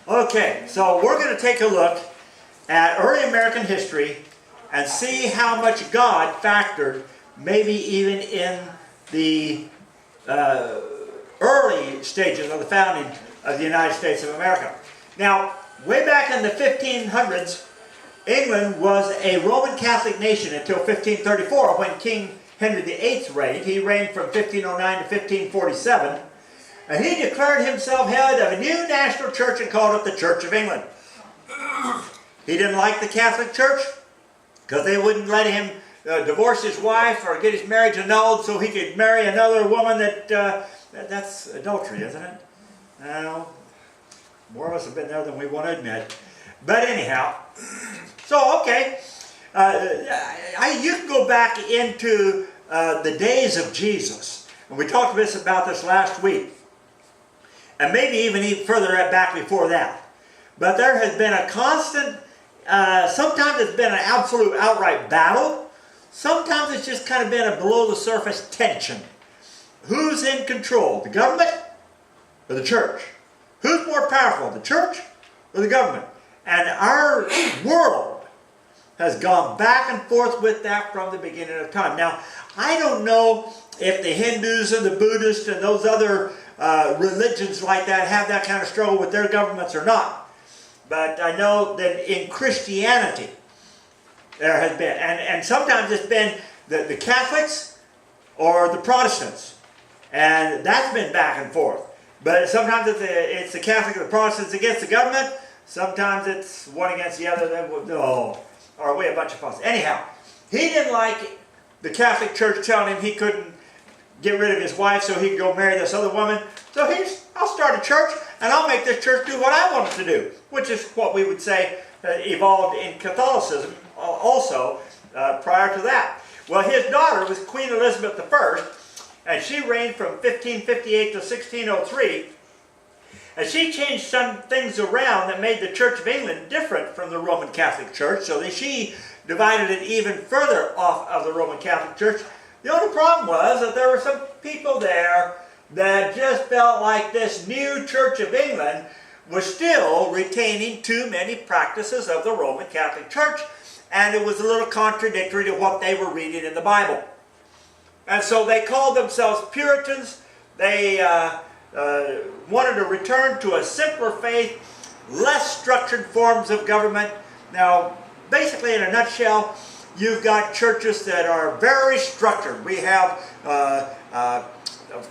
Okay, so we're going to take a look at early American history and see how much God factored, maybe even in the early stages of the founding of the United States of America. Now, way back in the 1500s, England was a Roman Catholic nation until 1534, when King Henry VIII reigned. He reigned from 1509 to 1547. And he declared himself head of a new national church and called it the Church of England. He didn't like the Catholic Church because they wouldn't let him divorce his wife or get his marriage annulled so he could marry another woman. That's adultery, isn't it? Well, more of us have been there than we want to admit. But anyhow, so okay, you can go back into the days of Jesus. And we talked about this last week. And maybe even further back before that. But there has been a constant, sometimes it's been an absolute outright battle. Sometimes it's just kind of been a below the surface tension. Who's in control? The government or the church? Who's more powerful, the church or the government? And our world has gone back and forth with that from the beginning of time. Now, I don't know if the Hindus and the Buddhists and those other religions like that have that kind of struggle with their governments or not. But I know that in Christianity there has been, and sometimes it's been the Catholics or the Protestants. And that's been back and forth. But sometimes it's the Catholic and the Protestants against the government. Sometimes it's one against the other. Or we a bunch of fuss. Anyhow, he didn't like the Catholic Church telling him he couldn't get rid of his wife so he could go marry this other woman. So I'll start a church and I'll make this church do what I want it to do, which is what we would say evolved in Catholicism also prior to that. Well, his daughter was Queen Elizabeth I, and she reigned from 1558 to 1603. And she changed some things around that made the Church of England different from the Roman Catholic Church, so that she divided it even further off of the Roman Catholic Church. The only problem was that there were some people there that just felt like this new Church of England was still retaining too many practices of the Roman Catholic Church, and it was a little contradictory to what they were reading in the Bible. And so they called themselves Puritans. They wanted to return to a simpler faith, less structured forms of government. Now, basically in a nutshell, you've got churches that are very structured. We have a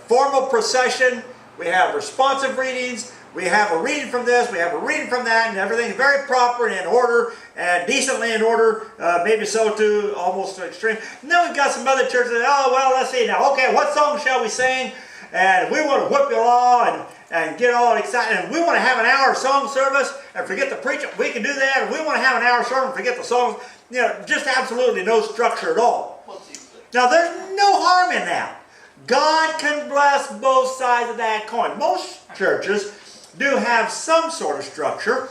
formal procession, we have responsive readings, we have a reading from this, we have a reading from that, and everything's very proper and in order, and decently in order, maybe so to almost extreme. And then we've got some other churches that, oh, well, let's see now, okay, what song shall we sing? And we want to whip you all and get all excited, and we want to have an hour song service and forget the preacher. We can do that, and we want to have an hour sermon and forget the songs. You know, just absolutely no structure at all. Now, there's no harm in that. God can bless both sides of that coin. Most churches do have some sort of structure,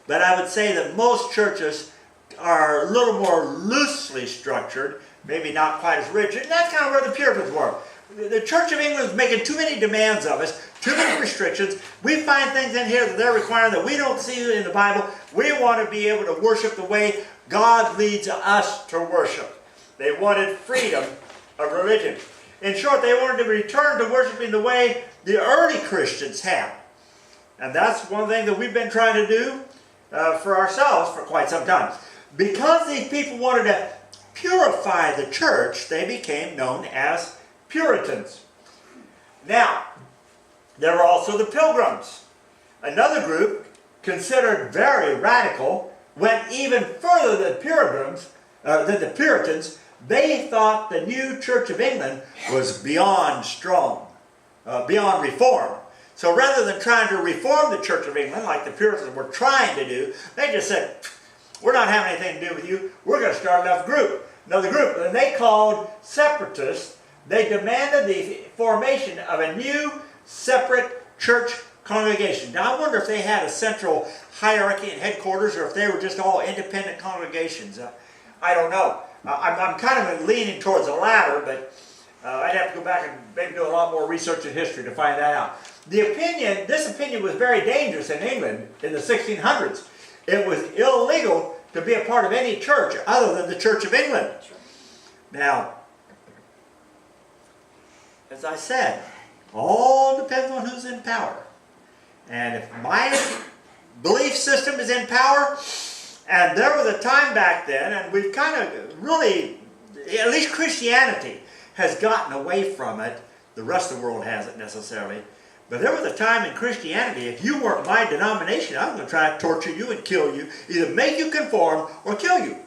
but I would say that most churches are a little more loosely structured, maybe not quite as rigid, and that's kind of where the Puritans were. The Church of England is making too many demands of us, too many restrictions. We find things in here that they're requiring that we don't see in the Bible. We want to be able to worship the way God leads us to worship. They wanted freedom of religion. In short, they wanted to return to worshiping the way the early Christians had. And that's one thing that we've been trying to do for ourselves for quite some time. Because these people wanted to purify the church, they became known as Puritans. Now, there were also the Pilgrims. Another group, considered very radical, went even further than the Puritans. They thought the new Church of England was beyond strong, beyond reform. So rather than trying to reform the Church of England like the Puritans were trying to do, they just said, we're not having anything to do with you. We're going to start another group. And they called separatists. They demanded the formation of a new, separate church congregation. Now, I wonder if they had a central hierarchy and headquarters, or if they were just all independent congregations. I don't know. I'm kind of leaning towards the latter, but I'd have to go back and maybe do a lot more research in history to find that out. this opinion was very dangerous in England in the 1600s. It was illegal to be a part of any church other than the Church of England. Now, as I said, all depends on who's in power. And if my belief system is in power, and there was a time back then, and we've kind of really, at least Christianity has gotten away from it. The rest of the world hasn't necessarily. But there was a time in Christianity, if you weren't my denomination, I was going to try to torture you and kill you, either make you conform or kill you.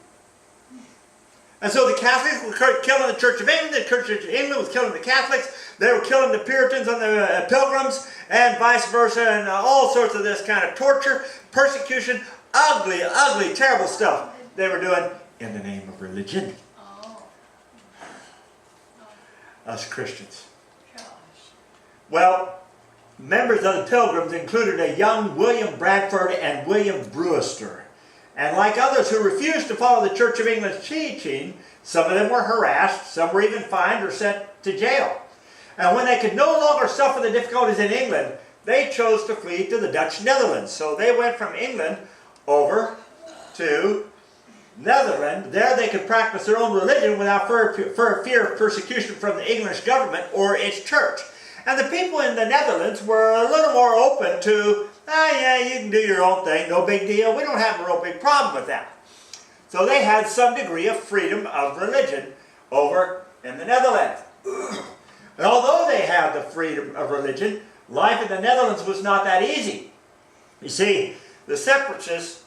And so the Catholics were killing the Church of England, the Church of England was killing the Catholics, they were killing the Puritans and the Pilgrims, and vice versa, and all sorts of this kind of torture, persecution, ugly, ugly, terrible stuff they were doing in the name of religion. Us Christians. Well, members of the Pilgrims included a young William Bradford and William Brewster. And like others who refused to follow the Church of England's teaching, some of them were harassed, some were even fined or sent to jail. And when they could no longer suffer the difficulties in England, they chose to flee to the Dutch Netherlands. So they went from England over to Netherlands. There they could practice their own religion without fear of persecution from the English government or its church. And the people in the Netherlands were a little more open to, yeah, you can do your own thing, no big deal. We don't have a real big problem with that. So they had some degree of freedom of religion over in the Netherlands. And although they had the freedom of religion, life in the Netherlands was not that easy. You see, the separatists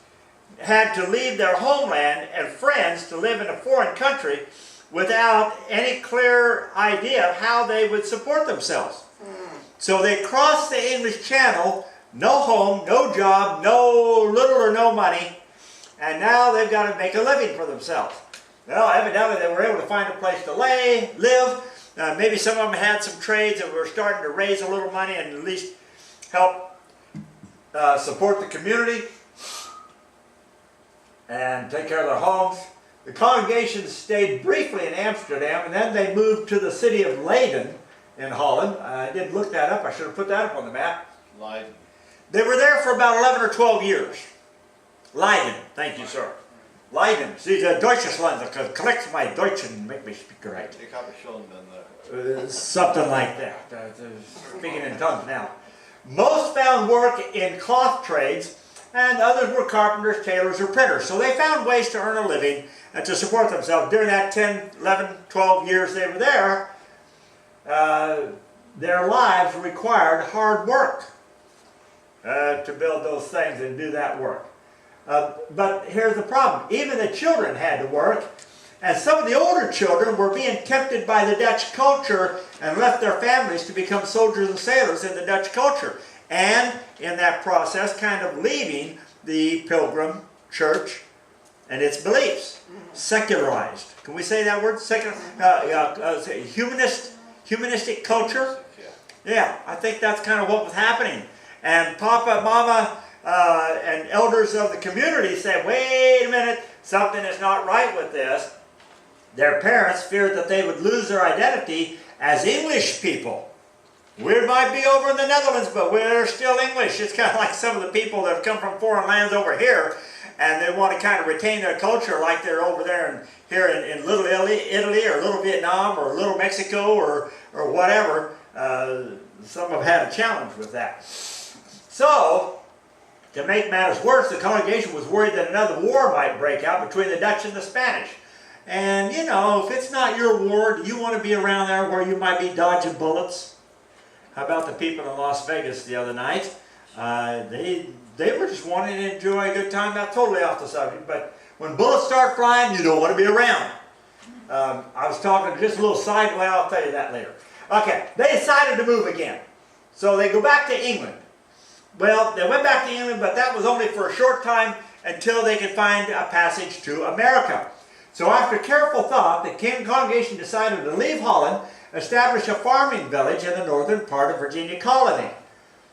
had to leave their homeland and friends to live in a foreign country without any clear idea of how they would support themselves. So they crossed the English Channel, no home, no job, no little or no money, and now they've got to make a living for themselves. Well, evidently they were able to find a place to live. Maybe some of them had some trades that were starting to raise a little money and at least help support the community and take care of their homes. The congregation stayed briefly in Amsterdam, and then they moved to the city of Leiden in Holland. I didn't look that up. I should have put that up on the map. Leiden. They were there for about 11 or 12 years. Leiden. Thank you, sir. Leiden. Sie, der Deutsches Land. Correct my Deutsch and make me speak right. Ich habe schon been Something like that. Speaking in tongues now. Most found work in cloth trades, and others were carpenters, tailors, or printers. So they found ways to earn a living and to support themselves. During that 10, 11, 12 years they were there, their lives required hard work to build those things and do that work. But here's the problem. Even the children had to work, and some of the older children were being tempted by the Dutch culture and left their families to become soldiers and sailors in the Dutch culture. And in that process, kind of leaving the Pilgrim church and its beliefs. Secularized. Can we say that word? Humanistic culture? Yeah, I think that's kind of what was happening. And Papa, Mama, and elders of the community said, wait a minute, something is not right with this. Their parents feared that they would lose their identity as English people. We might be over in the Netherlands, but we're still English. It's kind of like some of the people that have come from foreign lands over here, and they want to kind of retain their culture like they're over there here in Little Italy or Little Vietnam or Little Mexico or whatever. Some have had a challenge with that. So, to make matters worse, the congregation was worried that another war might break out between the Dutch and the Spanish. And, you know, if it's not your war, do you want to be around there where you might be dodging bullets? How about the people in Las Vegas the other night? They were just wanting to enjoy a good time, not totally off the subject, but when bullets start flying, you don't want to be around. I was talking just a little side, well, I'll tell you that later. Okay, they decided to move again. So they go back to England. Well, they went back to England, but that was only for a short time until they could find a passage to America. So after careful thought, the King congregation decided to leave Holland, establish a farming village in the northern part of Virginia colony.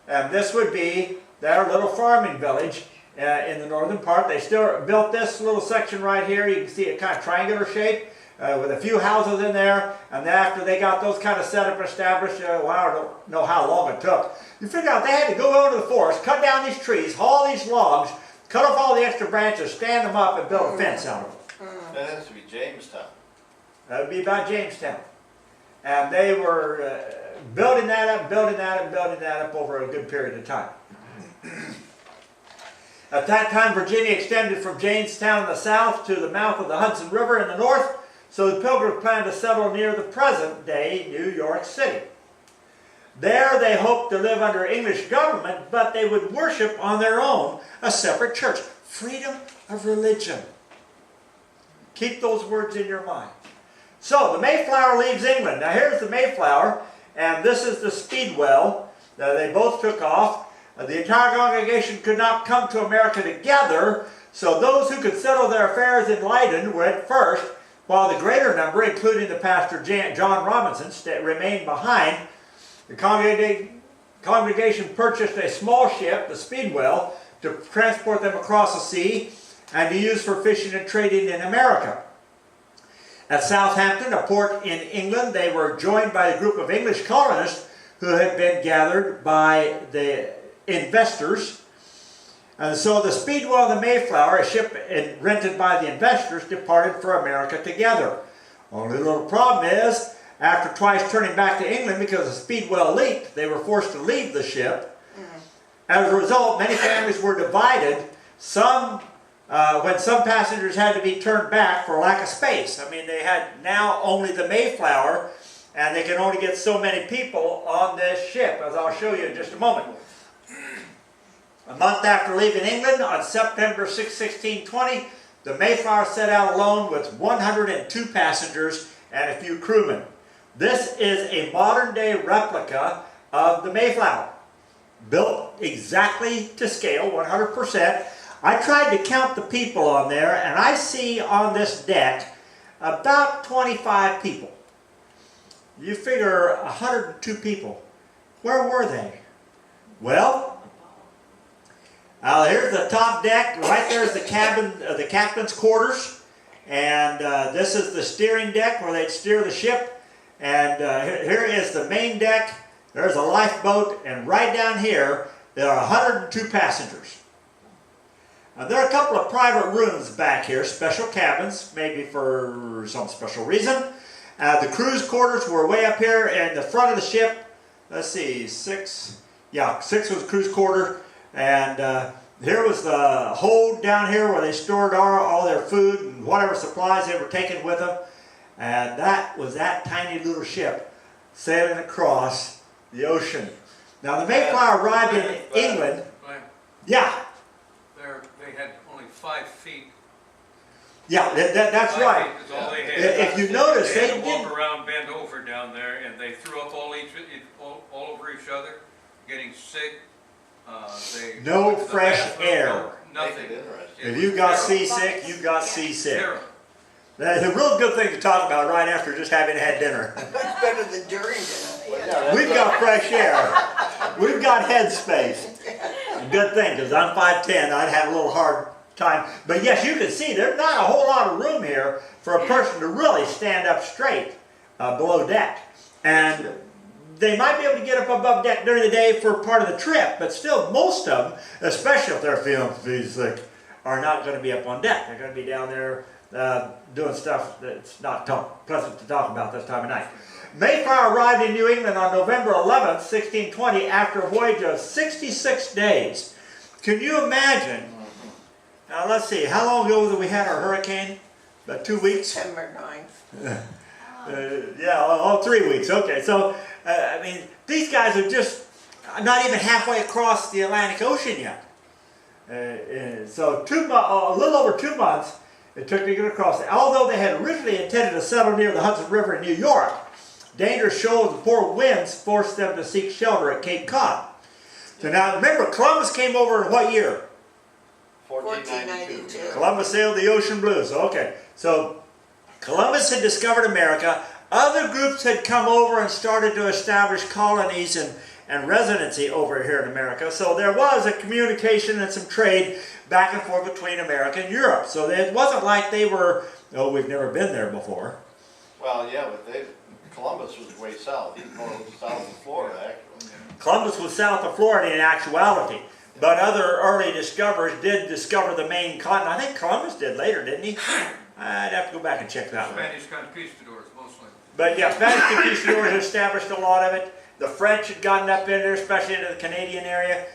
And this would be their little farming village in the northern part. They still built this little section right here. You can see it kind of triangular shape. with a few houses in there, and then after they got those kind of set up and established, well, I don't know how long it took. You figure out they had to go out to the forest, cut down these trees, haul these logs, cut off all the extra branches, stand them up, and build a fence out of them. That has to be Jamestown. That would be about Jamestown. And they were building that up, building that up, building that up over a good period of time. At that time, Virginia extended from Jamestown in the south to the mouth of the Hudson River in the north, so the Pilgrims planned to settle near the present-day New York City. There they hoped to live under English government, but they would worship on their own, a separate church. Freedom of religion. Keep those words in your mind. So, the Mayflower leaves England. Now here's the Mayflower, and this is the Speedwell. They both took off. The entire congregation could not come to America together, so those who could settle their affairs in Leyden went first, while the greater number, including the pastor John Robinson, remained behind. The congregation purchased a small ship, the Speedwell, to transport them across the sea and to use for fishing and trading in America. At Southampton, a port in England, they were joined by a group of English colonists who had been gathered by the investors. And so the Speedwell and the Mayflower, a ship rented by the investors, departed for America together. Only little problem is, after twice turning back to England because the Speedwell leaked, they were forced to leave the ship. As a result, many families were divided. When some passengers had to be turned back for lack of space. I mean, they had now only the Mayflower, and they can only get so many people on this ship, as I'll show you in just a moment. A month after leaving England, on September 6, 1620, the Mayflower set out alone with 102 passengers and a few crewmen. This is a modern-day replica of the Mayflower, built exactly to scale, 100%. I tried to count the people on there, and I see on this deck about 25 people. You figure 102 people. Where were they? Well, here's the top deck. Right there's the cabin, the captain's quarters, and this is the steering deck where they'd steer the ship. And here is the main deck. There's a lifeboat, and right down here there are 102 passengers. There are a couple of private rooms back here, special cabins, maybe for some special reason. The crew's quarters were way up here in the front of the ship. Let's see, six was crew's quarter, and here was the hold down here where they stored all their food and whatever supplies they were taking with them. And that was that tiny little ship sailing across the ocean. Now the Mayflower arrived in England. Yeah. They had only 5 feet. Yeah, that's right. Feet is all they had. If you notice, they they had to didn't. walk around, bent over down there, and they threw up all over each other, getting sick. No went to the fresh bathroom, air. Nothing. If you got seasick, you got seasick. Terrible. That's a real good thing to talk about right after just having had dinner. Much better than during dinner. We've got fresh air. We've got headspace. Good thing, because I'm 5'10", I'd have a little hard time. But yes, you can see there's not a whole lot of room here for a person to really stand up straight below deck. And they might be able to get up above deck during the day for part of the trip, but still most of them, especially if they're feeling sick, are not going to be up on deck. They're going to be down there doing stuff that's not pleasant to talk about this time of night. Mayflower arrived in New England on November 11th, 1620, after a voyage of 66 days. Can you imagine? Now let's see, how long ago did we had our hurricane? About 2 weeks? September 9th. Yeah, 3 weeks. Okay, so I mean, these guys are just not even halfway across the Atlantic Ocean yet. So a little over 2 months it took to get across. Although they had originally intended to settle near the Hudson River in New York, dangerous shoals and poor winds forced them to seek shelter at Cape Cod. So now remember, Columbus came over in what year? 1492. Columbus sailed the ocean blue. So okay, so Columbus had discovered America. Other groups had come over and started to establish colonies and residency over here in America. So there was a communication and some trade back and forth between America and Europe. So it wasn't like they were, oh, we've never been there before. Well, yeah, but Columbus was way south, he's more south of Florida, actually. Columbus was south of Florida in actuality, but other early discoverers did discover the main continent. I think Columbus did later, didn't he? I'd have to go back and check that one. Spanish conquistadors mostly. But yeah, Spanish conquistadors established a lot of it. The French had gotten up in there, especially into the Canadian area.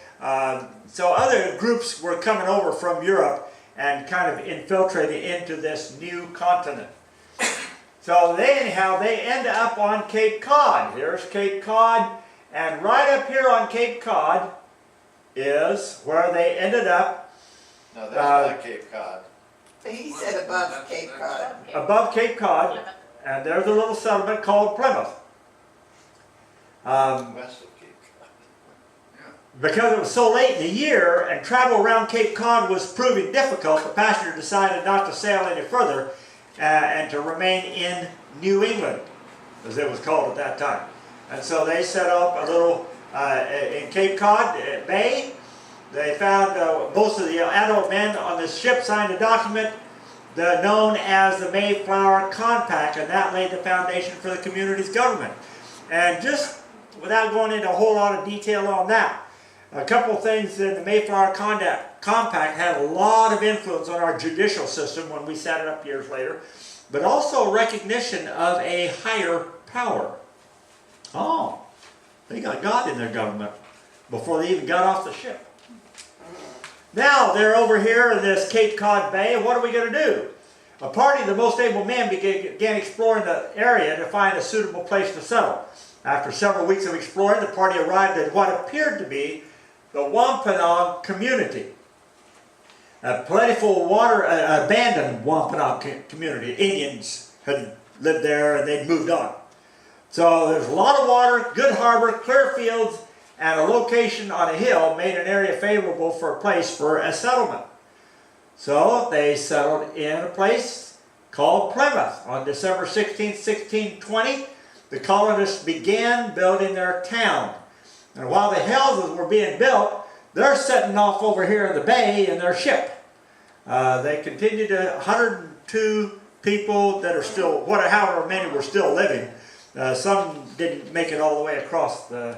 So other groups were coming over from Europe and kind of infiltrating into this new continent. So they end up on Cape Cod. Here's Cape Cod, and right up here on Cape Cod is where they ended up. No, that's not Cape Cod. He said above Cape Cod. Above Cape Cod, and there's a little settlement called Plymouth. West of Cape Cod. Because it was so late in the year and travel around Cape Cod was proving difficult, the passenger decided not to sail any further and to remain in New England, as it was called at that time. And so they set up a little, in Cape Cod Bay. They found most of the adult men on this ship signed a document known as the Mayflower Compact, and that laid the foundation for the community's government. And just without going into a whole lot of detail on that, a couple of things in the Mayflower Compact had a lot of influence on our judicial system when we set it up years later, but also recognition of a higher power. Oh, they got God in their government before they even got off the ship. Now they're over here in this Cape Cod Bay, and what are we going to do? A party of the most able men began exploring the area to find a suitable place to settle. After several weeks of exploring, the party arrived at what appeared to be the Wampanoag community. A plentiful water, abandoned Wampanoag community. Indians had lived there and they'd moved on. So there's a lot of water, good harbor, clear fields, and a location on a hill made an area favorable for a place for a settlement. So they settled in a place called Plymouth. On December 16, 1620, the colonists began building their town. And while the houses were being built, they're setting off over here in the bay in their ship. They continued to 102 people that are still, however many were still living. Some didn't make it all the way across the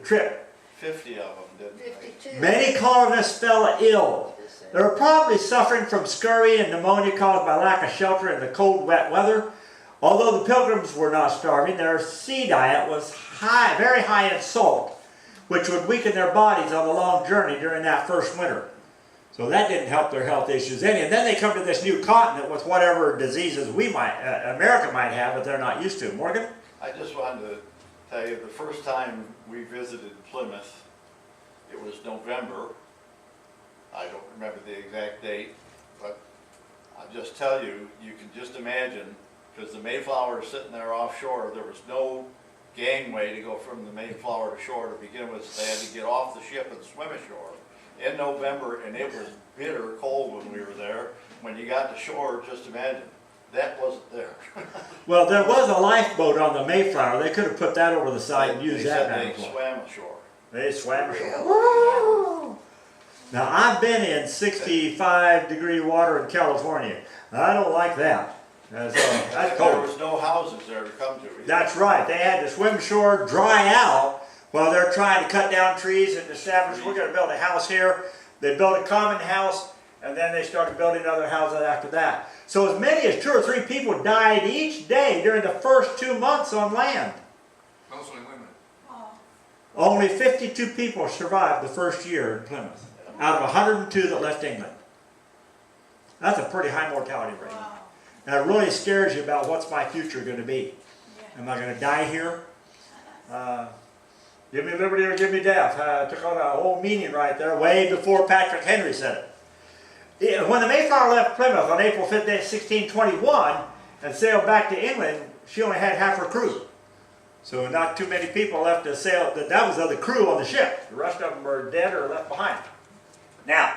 trip. 50 of them didn't. 52. Many colonists fell ill. They were probably suffering from scurvy and pneumonia caused by lack of shelter in the cold, wet weather. Although the Pilgrims were not starving, their sea diet was very high in salt, which would weaken their bodies on the long journey during that first winter. So that didn't help their health issues any. And then they come to this new continent with whatever diseases America might have that they're not used to. Morgan? I just wanted to tell you, the first time we visited Plymouth, it was November. I don't remember the exact date, but I'll just tell you, you can just imagine, because the Mayflower is sitting there offshore, there was no gangway to go from the Mayflower to shore to begin with, so they had to get off the ship and swim ashore in November, and it was bitter cold when we were there. When you got to shore, just imagine, that wasn't there. Well, there was a lifeboat on the Mayflower. They could have put that over the side and used that They now. said they swam ashore. They swam ashore. Really? Now, I've been in 65-degree water in California. I don't like that. That's There cold. was no houses there to come to. Either. That's right. They had to swim ashore, dry out, while they're trying to cut down trees and establish, we're going to build a house here. They built a common house, and then they started building other houses after that. So as many as 2 or 3 people died each day during the first 2 months on land. Mostly women. Only 52 people survived the first year in Plymouth, out of 102 that left England. That's a pretty high mortality rate. Wow. Now it really scares you about what's my future going to be. Am I going to die here? Give me liberty or give me death. Took on a whole meaning right there, way before Patrick Henry said it. When the Mayflower left Plymouth on April 5th, 1621, and sailed back to England, she only had half her crew. So not too many people left to sail. That was the crew on the ship. The rest of them were dead or left behind. Now,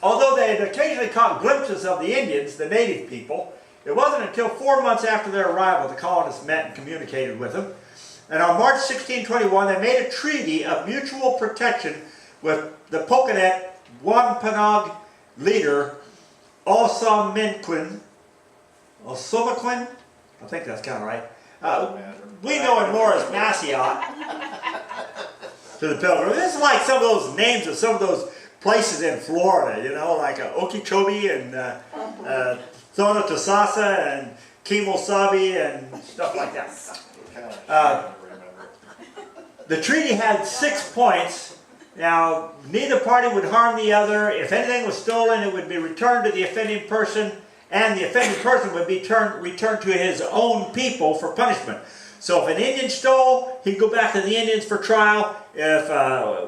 although they had occasionally caught glimpses of the Indians, the native people, it wasn't until 4 months after their arrival the colonists met and communicated with them. And on March 1621, they made a treaty of mutual protection with the Poconet Wampanoag leader, Osomaquin, I think that's kind of right. Doesn't matter. We know him more as Massiot to the Pilgrims. This is like some of those names of some of those places in Florida, you know, like Okeechobee and Thona Tosasa and Kemosabe and stuff like that. Remember. The treaty had 6 points. Now, neither party would harm the other. If anything was stolen, it would be returned to the offending person, and the offending person would be returned to his own people for punishment. So if an Indian stole, he'd go back to the Indians for trial. If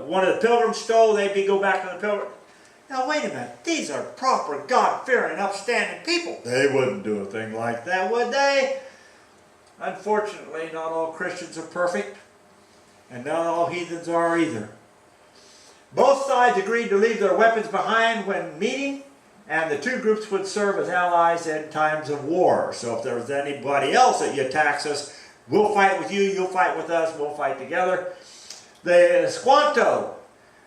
one of the Pilgrims stole, they'd go back to the Pilgrims. Now wait a minute, these are proper, God-fearing, upstanding people. They wouldn't do a thing like that, would they? Unfortunately, not all Christians are perfect, and not all heathens are either. Both sides agreed to leave their weapons behind when meeting, and the two groups would serve as allies in times of war. So if there's anybody else that attacks us, we'll fight with you, you'll fight with us, we'll fight together. The Squanto,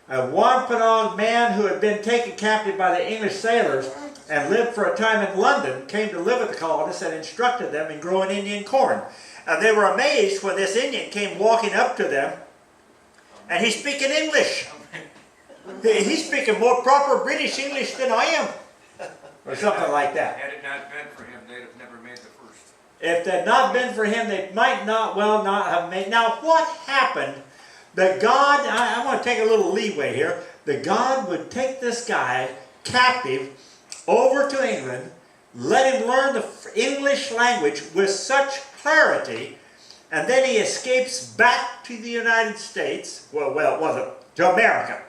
a Wampanoag man who had been taken captive by the English sailors and lived for a time in London, came to live with the colonists and instructed them in growing Indian corn. And they were amazed when this Indian came walking up to them, and he's speaking English. He's speaking more proper British English than I am. Or something like that. Had it not been for him, they'd have never made the first. If it had not been for him, they might not have made. Now, what happened that God, I want to take a little leeway here, that God would take this guy captive over to England, let him learn the English language with such clarity, and then he escapes back to the United States, well, it wasn't, to America.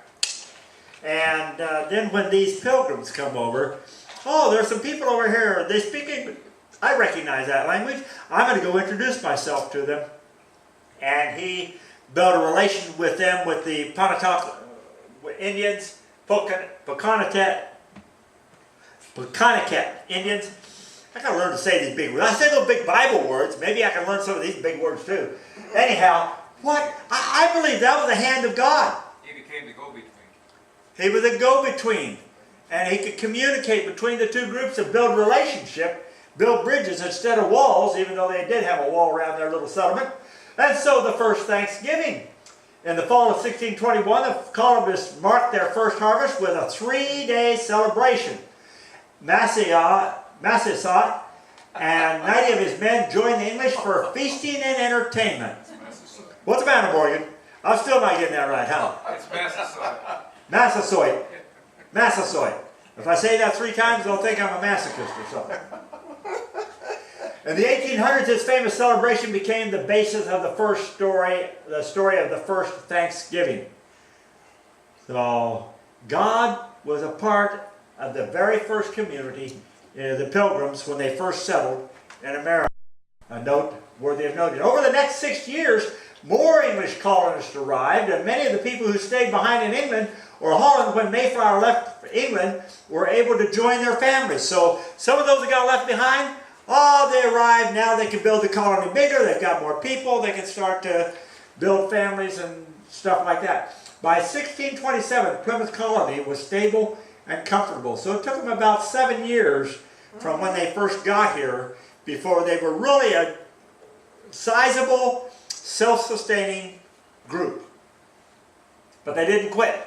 And then when these Pilgrims come over, oh, there's some people over here, they speak English. I recognize that language. I'm going to go introduce myself to them. And he built a relation with them, with the Pontotoc Indians, Pocanatet Indians. I got to learn to say these big words. I say those big Bible words. Maybe I can learn some of these big words too. Anyhow, I believe that was the hand of God. He became the go-between. He was a go-between. And he could communicate between the two groups and build relationship, build bridges instead of walls, even though they did have a wall around their little settlement. And so the first Thanksgiving. In the fall of 1621, the colonists marked their first harvest with a 3-day celebration. Massiot and 90 of his men joined the English for feasting and entertainment. What's the matter, Morgan? I'm still not getting that right, huh? It's Massasoit. Massasoit. Massasoit. If I say that 3 times, they'll think I'm a masochist or something. In the 1800s, this famous celebration became the basis of the story of the first Thanksgiving. So, God was a part of the very first community, the Pilgrims, when they first settled in America. A note worthy of noting. Over the next 6 years, more English colonists arrived, and many of the people who stayed behind in England or Holland when Mayflower left England were able to join their families. So some of those that got left behind, they arrived, now they can build the colony bigger, they've got more people, they can start to build families and stuff like that. By 1627, Plymouth colony was stable and comfortable. So it took them about 7 years from when they first got here before they were really a sizable, self-sustaining group. But they didn't quit.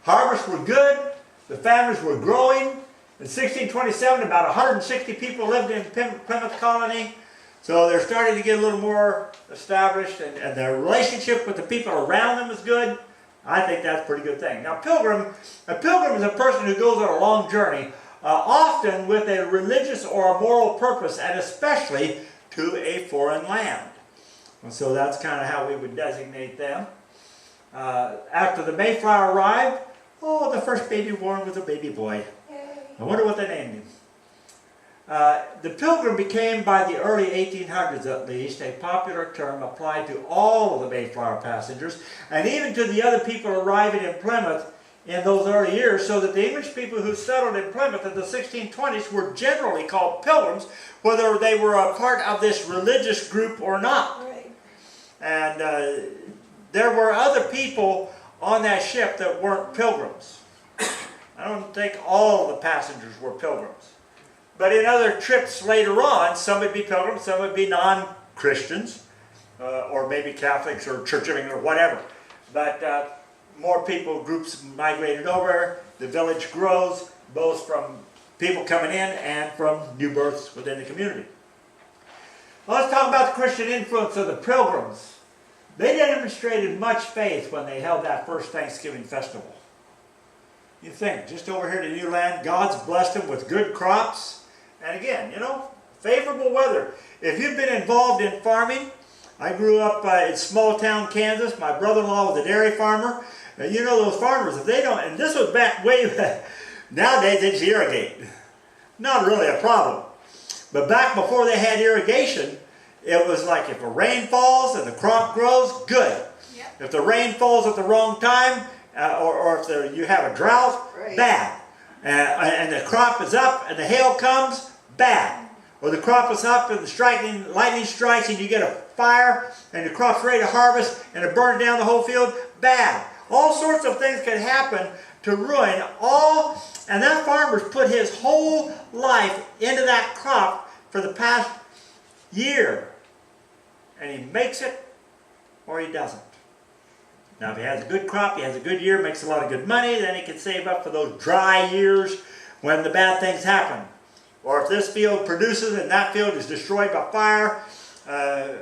Harvests were good, the families were growing. In 1627, about 160 people lived in Plymouth colony. So they're starting to get a little more established, and their relationship with the people around them is good. I think that's a pretty good thing. Now, a pilgrim is a person who goes on a long journey, often with a religious or a moral purpose, and especially to a foreign land. And so that's kind of how we would designate them. After the Mayflower arrived, the first baby born was a baby boy. I wonder what they named him. The Pilgrim became, by the early 1800s at least, a popular term applied to all of the Mayflower passengers, and even to the other people arriving in Plymouth in those early years, so that the English people who settled in Plymouth in the 1620s were generally called Pilgrims, whether they were a part of this religious group or not. Right. And there were other people on that ship that weren't Pilgrims. I don't think all of the passengers were Pilgrims. But in other trips later on, some would be pilgrims, some would be non-Christians, or maybe Catholics or Church of England or whatever. But more people, groups migrated over, the village grows, both from people coming in and from new births within the community. Well, let's talk about the Christian influence of the Pilgrims. They demonstrated much faith when they held that first Thanksgiving festival. You think, just over here to new land, God's blessed them with good crops. And again, you know, favorable weather. If you've been involved in farming, I grew up in small town Kansas. My brother-in-law was a dairy farmer. You know those farmers, if they don't, and this was back way back, nowadays they just irrigate. Not really a problem. But back before they had irrigation, it was like if a rain falls and the crop grows, good. Yep. If the rain falls at the wrong time, or if you have a drought, Right. bad. And the crop is up and the hail comes, bad. Or the crop is up and the lightning strikes and you get a fire and the crop's ready to harvest and it burns down the whole field, bad. All sorts of things can happen to ruin all, and that farmer's put his whole life into that crop for the past year. And he makes it or he doesn't. Now if he has a good crop, he has a good year, makes a lot of good money, then he can save up for those dry years when the bad things happen. Or if this field produces and that field is destroyed by fire,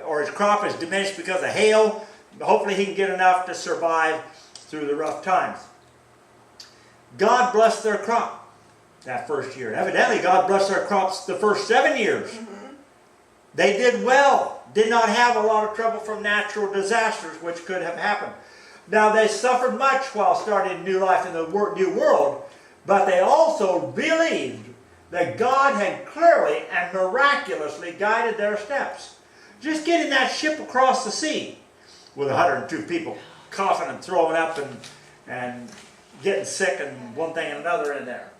or his crop is diminished because of hail, hopefully he can get enough to survive through the rough times. God blessed their crop that first year. Evidently God blessed their crops the first 7 years. They did well, did not have a lot of trouble from natural disasters which could have happened. Now they suffered much while starting new life in the new world, but they also believed that God had clearly and miraculously guided their steps. Just getting that ship across the sea with 102 people coughing and throwing up and getting sick and one thing and another in there.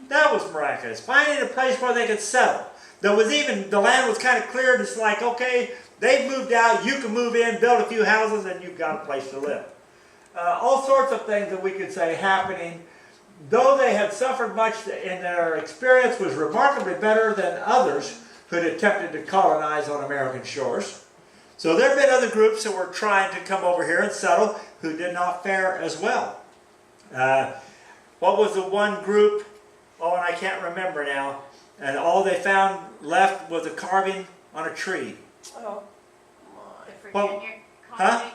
That was miraculous. Finding a place where they could settle. The land was kind of cleared. It's like, okay, they've moved out, you can move in, build a few houses, and you've got a place to live. All sorts of things that we could say happening. Though they had suffered much, in their experience was remarkably better than others who had attempted to colonize on American shores. So there have been other groups that were trying to come over here and settle who did not fare as well. What was the one group? Oh, and I can't remember now. And all they found left was a carving on a tree. Oh, The Well, Virginia huh? colony,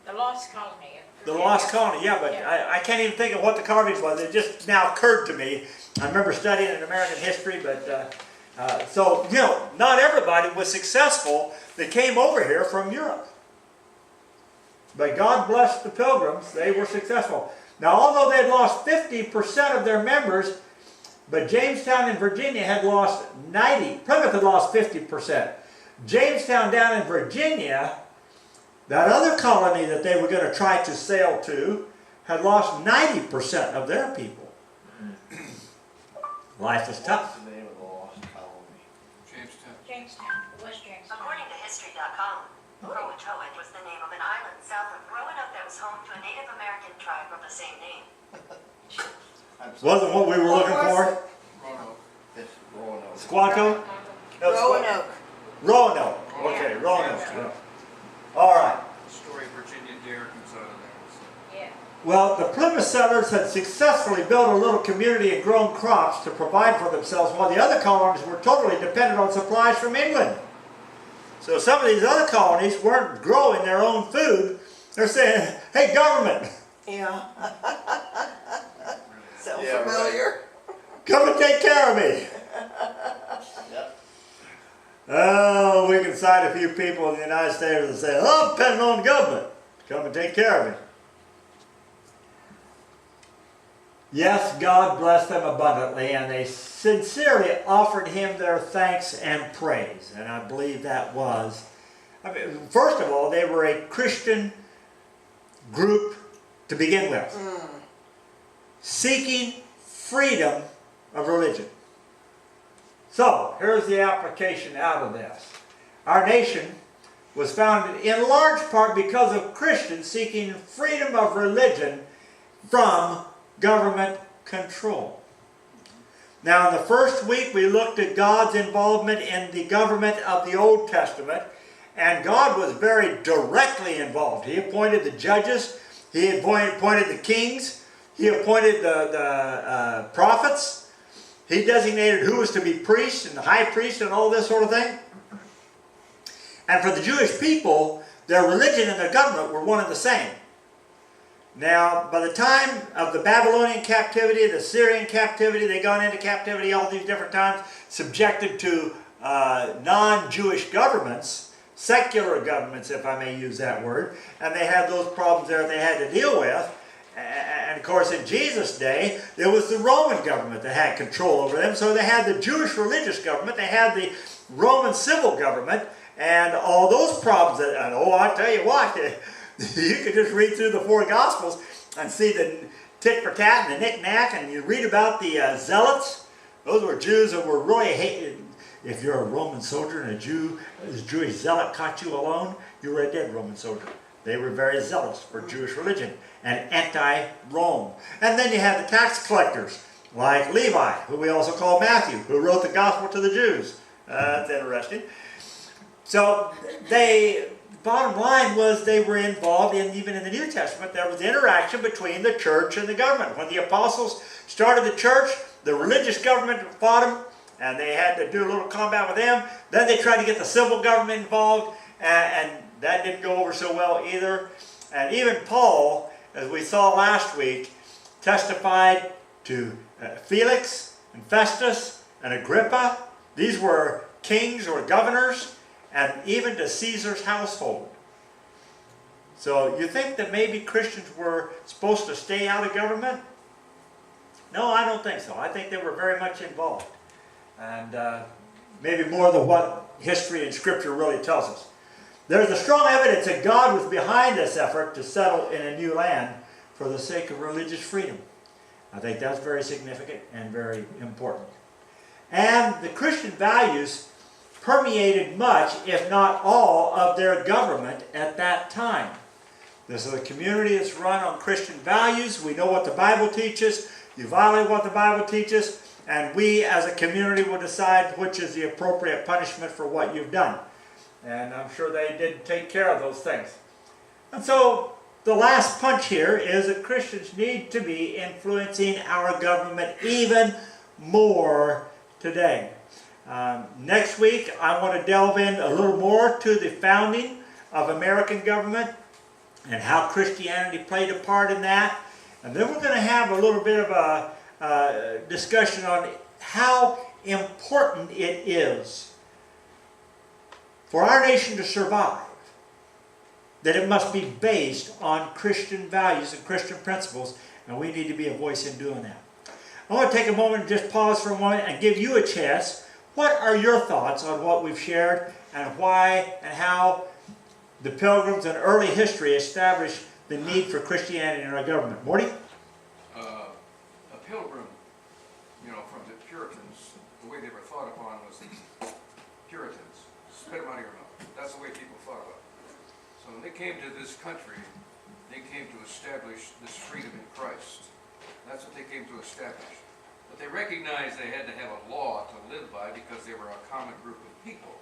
the lost colony. of The Virginia. lost colony, yeah, but Yeah. I can't even think of what the carvings was. It just now occurred to me. I remember studying in American history, but so, you know, not everybody was successful that came over here from Europe. But God blessed the Pilgrims. They were successful. Now, although they had lost 50% of their members, but Jamestown in Virginia had lost 90%. Plymouth had lost 50%. Jamestown down in Virginia, that other colony that they were going to try to sail to, had lost 90% of their people. Life was tough. What's the name of the lost colony? Jamestown, it was Jamestown. According to History.com, Roanoke was the name of an island south of Roanoke that was home to a Native American tribe of the same name. Wasn't what we were looking for? It's Roanoke. Squanto? No, Roanoke. Roanoke. Okay, Roanoke. Yeah. All right. The story of Virginia Dare comes out of there. So. Yeah. Well, the Plymouth settlers had successfully built a little community and grown crops to provide for themselves, while the other colonies were totally dependent on supplies from England. So some of these other colonies weren't growing their own food. They're saying, hey, government, Yeah. Sound Yeah, familiar? come and take care of me. Yep. Oh, we can cite a few people in the United States and say, oh, I'm depending on the government. Come and take care of me. Yes, God blessed them abundantly, and they sincerely offered him their thanks and praise. And I believe that was, first of all, they were a Christian group to begin with, seeking freedom of religion. So, here's the application out of this. Our nation was founded in large part because of Christians seeking freedom of religion from government control. Now, in the first week, we looked at God's involvement in the government of the Old Testament, and God was very directly involved. He appointed the judges, He appointed the kings, He appointed the prophets, He designated who was to be priests and the high priest and all this sort of thing. And for the Jewish people, their religion and their government were one and the same. Now, by the time of the Babylonian captivity, the Syrian captivity, they gone into captivity all these different times, subjected to non-Jewish governments, secular governments, if I may use that word, and they had those problems there they had to deal with. And of course, in Jesus' day, it was the Roman government that had control over them. So they had the Jewish religious government, they had the Roman civil government, and all those problems. And oh, I tell you what, you could just read through the four Gospels and see the tit for tat and the knick-knack, and you read about the Zealots. Those were Jews that were really hated. If you're a Roman soldier and a Jewish zealot caught you alone, you were a dead Roman soldier. They were very zealous for Jewish religion and anti-Rome. And then you had the tax collectors, like Levi, who we also call Matthew, who wrote the Gospel to the Jews. That's interesting. So bottom line was they were involved in, even in the New Testament, there was interaction between the church and the government. When the apostles started the church, the religious government fought them, and they had to do a little combat with them. Then they tried to get the civil government involved, and that didn't go over so well either. And even Paul, as we saw last week, testified to Felix and Festus and Agrippa. These were kings or governors, and even to Caesar's household. So you think that maybe Christians were supposed to stay out of government? No, I don't think so. I think they were very much involved. And maybe more than what history and Scripture really tells us. There's a strong evidence that God was behind this effort to settle in a new land for the sake of religious freedom. I think that's very significant and very important. And the Christian values permeated much, if not all, of their government at that time. This is a community that's run on Christian values. We know what the Bible teaches. You violate what the Bible teaches, and we as a community will decide which is the appropriate punishment for what you've done. And I'm sure they did take care of those things. And so the last punch here is that Christians need to be influencing our government even more today. Next week, I want to delve in a little more to the founding of American government and how Christianity played a part in that. And then we're going to have a little bit of a discussion on how important it is for our nation to survive, that it must be based on Christian values and Christian principles, and we need to be a voice in doing that. I want to take a moment and just pause for a moment and give you a chance. What are your thoughts on what we've shared, and why and how the Pilgrims and early history established the need for Christianity in our government? Morty? A pilgrim, from the Puritans, the way they were thought upon was Puritans, spit them out of your mouth. That's the way people thought about it. So when they came to this country, they came to establish this freedom in Christ. That's what they came to establish. But they recognized they had to have a law to live by because they were a common group of people.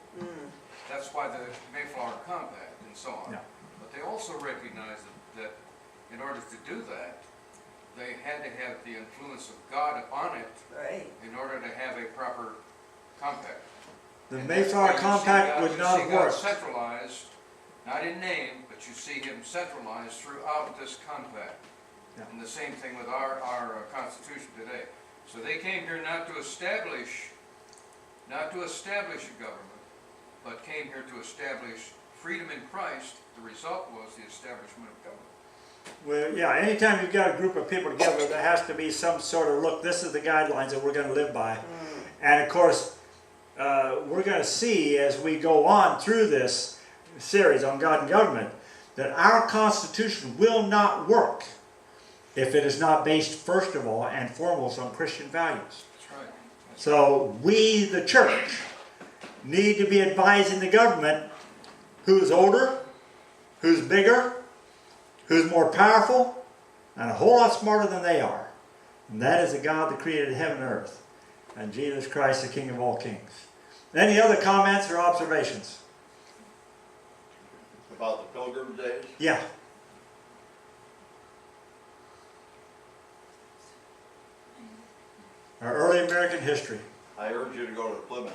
That's why the Mayflower Compact and so on. Yeah. But they also recognized that in order to do that, they had to have the influence of God upon it Right. in order to have a proper compact. The And that's Mayflower why you see Compact God- would not You see God work. centralized, not in name, but you see Him centralized throughout this compact. Yeah. And the same thing with our Constitution today. So they came here not to establish a government, but came here to establish freedom in Christ. The result was the establishment of government. Well, yeah, anytime you've got a group of people together, there has to be some sort of, look, this is the guidelines that we're going to live by. And of course, we're going to see as we go on through this series on God and government, that our Constitution will not work if it is not based, first of all and foremost, on Christian values. That's right. So we, the church, need to be advising the government who's older, who's bigger, who's more powerful, and a whole lot smarter than they are. And that is the God that created heaven and earth. and Jesus Christ, the King of all kings. Any other comments or observations? About the Pilgrim days? Yeah. Our early American history. I urge you to go to Plymouth.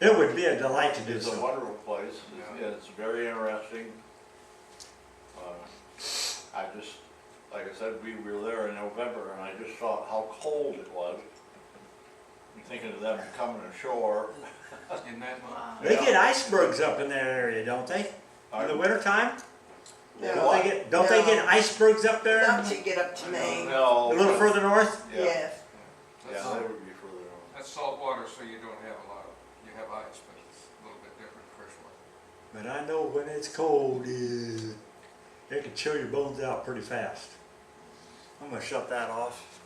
It would be a delight to do It's a so. wonderful place. Yeah. It's very interesting. I just, like I said, we were there in November and I just saw how cold it was. I'm thinking of them coming ashore. In that month. They get icebergs up in that area, don't they? In the wintertime? No, Don't they get icebergs up there? not to get up to Maine. No. A little further north? Yeah, Yes. That's, yeah, they would be further north. that's salt water, so you don't have a lot of, you have ice, but it's a little bit different fresh water. But I know when it's cold, it can chill your bones out pretty fast. I'm gonna shut that off.